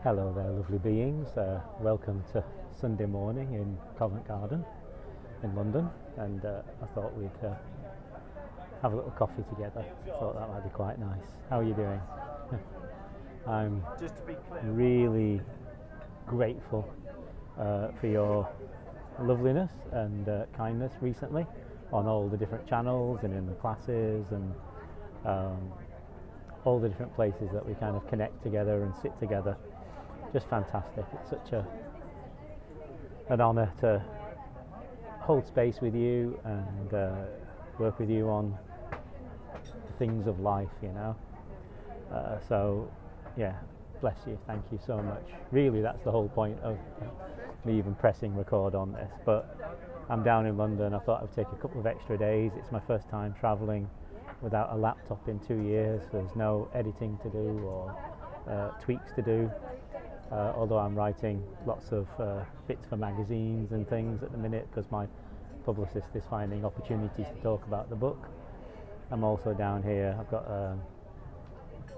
Hello there, lovely beings. Welcome to Sunday morning in Covent Garden in London, and I thought we'd have a little coffee together. Thought that might be quite nice. How are you doing? I'm Just to be clear, really grateful for your loveliness and kindness recently on all the different channels and in the classes and all the different places that we kind of connect together and sit together. Just fantastic. It's such an honour to hold space with you and work with you on the things of life, you know. So, yeah, bless you. Thank you so much. Really, that's the whole point of me even pressing record on this. But I'm down in London. I thought I'd take a couple of extra days. It's my first time travelling without a laptop in 2 years. There's no editing to do or tweaks to do. Although I'm writing lots of bits for magazines and things at the minute because my publicist is finding opportunities to talk about the book. I'm also down here. I've got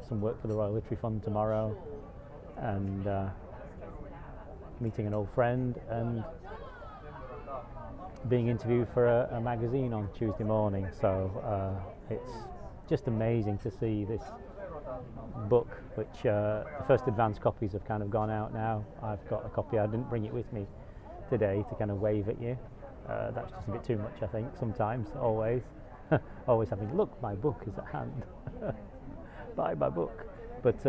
some work for the Royal Literary Fund tomorrow and meeting an old friend and being interviewed for a magazine on Tuesday morning. So it's just amazing to see this book, which the first advance copies have kind of gone out now. I've got a copy. I didn't bring it with me today to kind of wave at you. That's just a bit too much, I think, sometimes, always. Always having, look, my book is at hand. Buy my book. But,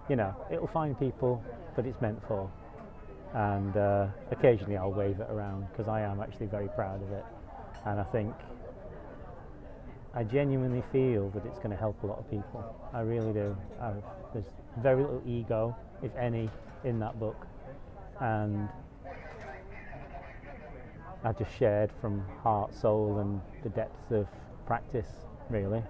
you know, it'll find people that it's meant for. And occasionally I'll wave it around because I am actually very proud of it. And I genuinely feel that it's going to help a lot of people. I really do. There's very little ego, if any, in that book. And I just shared from heart, soul, and the depths of practice, really.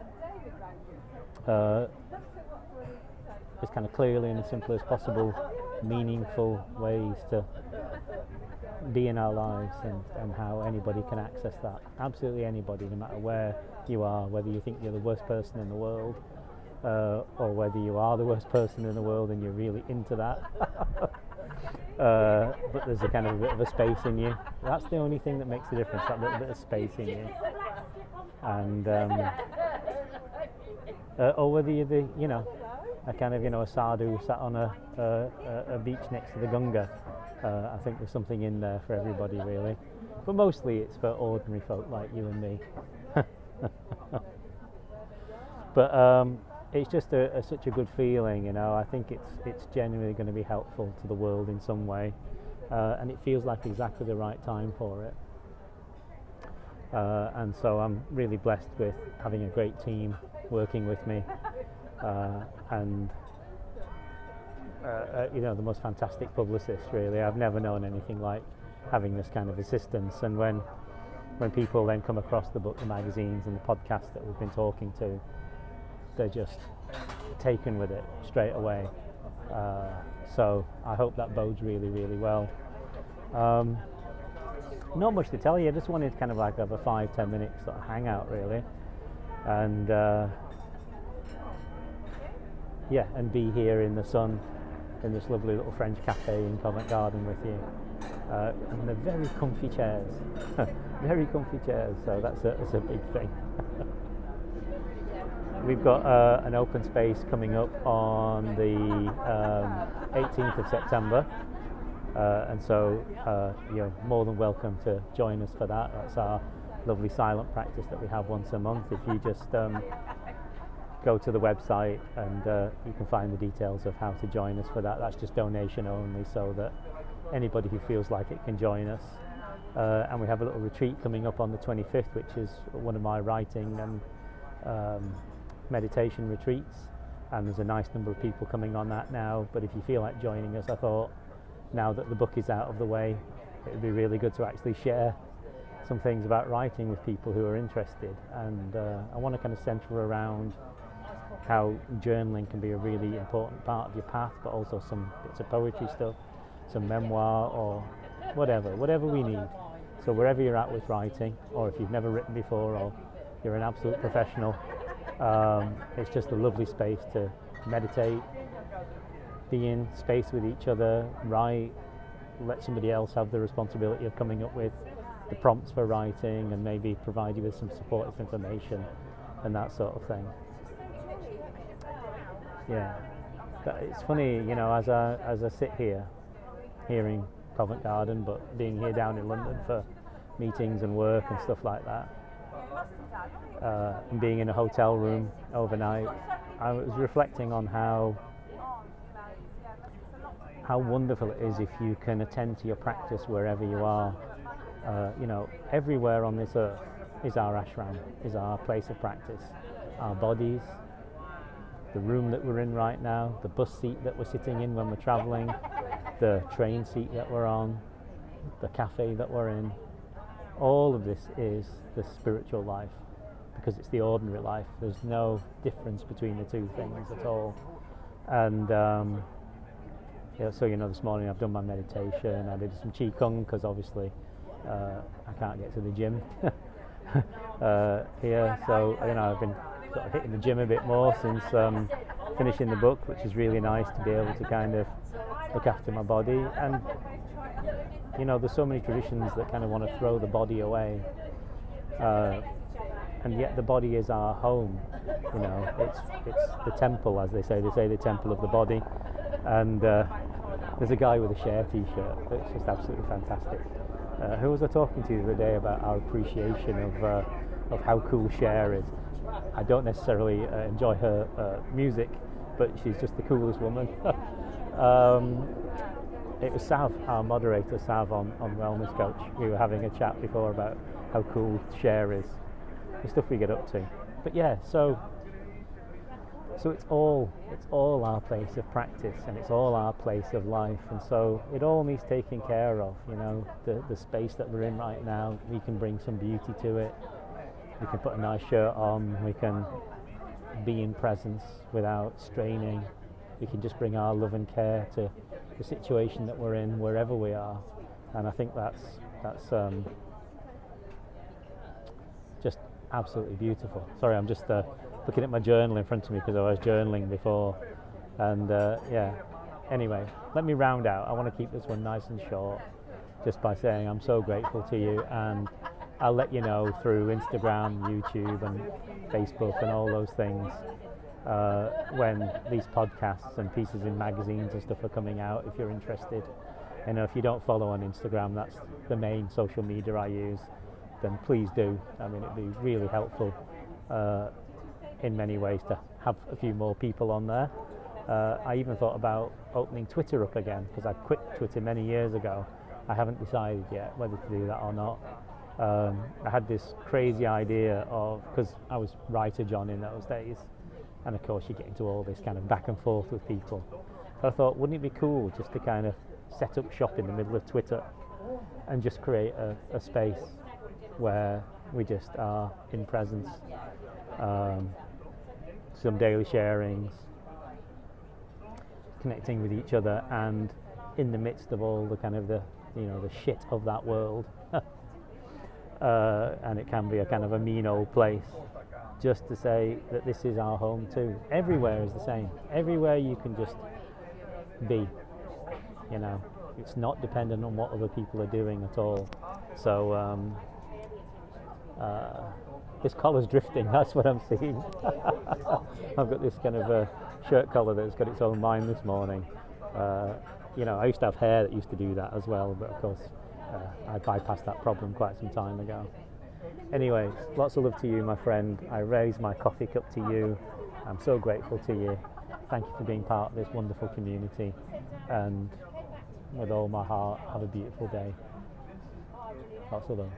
Just kind of clearly and as simple as possible, meaningful ways to be in our lives and how anybody can access that. Absolutely anybody, no matter where you are, whether you think you're the worst person in the world or whether you are the worst person in the world and you're really into that. But there's a kind of a bit of a space in you. That's the only thing that makes the difference, that little bit of space in you. And or whether you're the, you know, a kind of, you know, a sadhu sat on a beach next to the Gunga. I think there's something in there for everybody, really. But mostly it's for ordinary folk like you and me. But it's just such a good feeling, you know. I think it's genuinely going to be helpful to the world in some way, and it feels like exactly the right time for it. And so I'm really blessed with having a great team working with me, and you know, the most fantastic publicist, really. I've never known anything like having this kind of assistance. And when people then come across the book, the magazines and the podcasts that we've been talking to, they're just taken with it straight away. So I hope that bodes really, really well. Not much to tell you. I just wanted to kind of like have a 5-10 minute sort of hangout, really, and yeah, and be here in the sun in this lovely little French cafe in Covent Garden with you, and they're very comfy chairs. Very comfy chairs, so that's a big thing. We've got an open space coming up on the 18th of September, and so you're more than welcome to join us for that. That's our lovely silent practice that we have once a month. If you just go to the website and you can find the details of how to join us for that. That's just donation only, so that anybody who feels like it can join us. And we have a little retreat coming up on the 25th, which is one of my writing and meditation retreats, and there's a nice number of people coming on that now. But if you feel like joining us, I thought now that the book is out of the way, it would be really good to actually share some things about writing with people who are interested. And I want to kind of centre around how journaling can be a really important part of your path, but also some bits of poetry stuff, some memoir, or whatever we need. So wherever you're at with writing, or if you've never written before, or you're an absolute professional, it's just a lovely space to meditate, be in space with each other, write, let somebody else have the responsibility of coming up with the prompts for writing and maybe provide you with some supportive information and that sort of thing. Yeah, it's funny, you know, as I sit here hearing Covent Garden, but being here down in London for meetings and work and stuff like that, and being in a hotel room overnight, I was reflecting on how wonderful it is if you can attend to your practice wherever you are. You know, everywhere on this earth is our ashram, is our place of practice. Our bodies, the room that we're in right now, the bus seat that we're sitting in when we're traveling, the train seat that we're on, the cafe that we're in. All of this is the spiritual life, because it's the ordinary life. There's no difference between the two things at all. And yeah, so, you know, this morning I've done my meditation. I did some qigong because obviously I can't get to the gym here. So, you know, I've been sort of hitting the gym a bit more since finishing the book, which is really nice to be able to kind of look after my body. And, you know, there's so many traditions that kind of want to throw the body away. And yet the body is our home. You know, it's the temple, as they say the temple of the body. And there's a guy with a Cher t-shirt that's just absolutely fantastic. Who was I talking to the other day about our appreciation of how cool Cher is? I don't necessarily enjoy her music, but she's just the coolest woman. It was Sav, our moderator, Sav on Wellness Coach. We were having a chat before about how cool Cher is, the stuff we get up to. But yeah, so it's all our place of practice, and it's all our place of life, and so it all needs taking care of. You know, the space that we're in right now, we can bring some beauty to it. We can put a nice shirt on. We can be in presence without straining. We can just bring our love and care to the situation that we're in, wherever we are. And I think that's just absolutely beautiful. Sorry, I'm just looking at my journal in front of me because I was journaling before. And yeah, anyway, let me round out. I want to keep this one nice and short, just by saying I'm so grateful to you, and I'll let you know through Instagram, YouTube and Facebook and all those things when these podcasts and pieces in magazines and stuff are coming out, if you're interested. And if you don't follow on Instagram, that's the main social media I use, then please do. I mean, it'd be really helpful in many ways to have a few more people on there. I even thought about opening Twitter up again, because I quit Twitter many years ago. I haven't decided yet whether to do that or not. I had this crazy idea of, because I was writer John in those days, and of course you get into all this kind of back and forth with people. But I thought, wouldn't it be cool just to kind of set up shop in the middle of Twitter and just create a space where we just are in presence, some daily sharings, connecting with each other, and in the midst of all the kind of the shit of that world, and it can be a kind of a mean old place, just to say that this is our home too. Everywhere is the same. Everywhere you can just be, you know, it's not dependent on what other people are doing at all. So this collar's drifting, that's what I'm seeing. I've got this kind of a shirt collar that's got its own mind this morning. You know, I used to have hair that used to do that as well, but of course I bypassed that problem quite some time ago. Anyway, lots of love to you, my friend. I raise my coffee cup to you. I'm so grateful to you. Thank you for being part of this wonderful community, and with all my heart, have a beautiful day. Lots of love.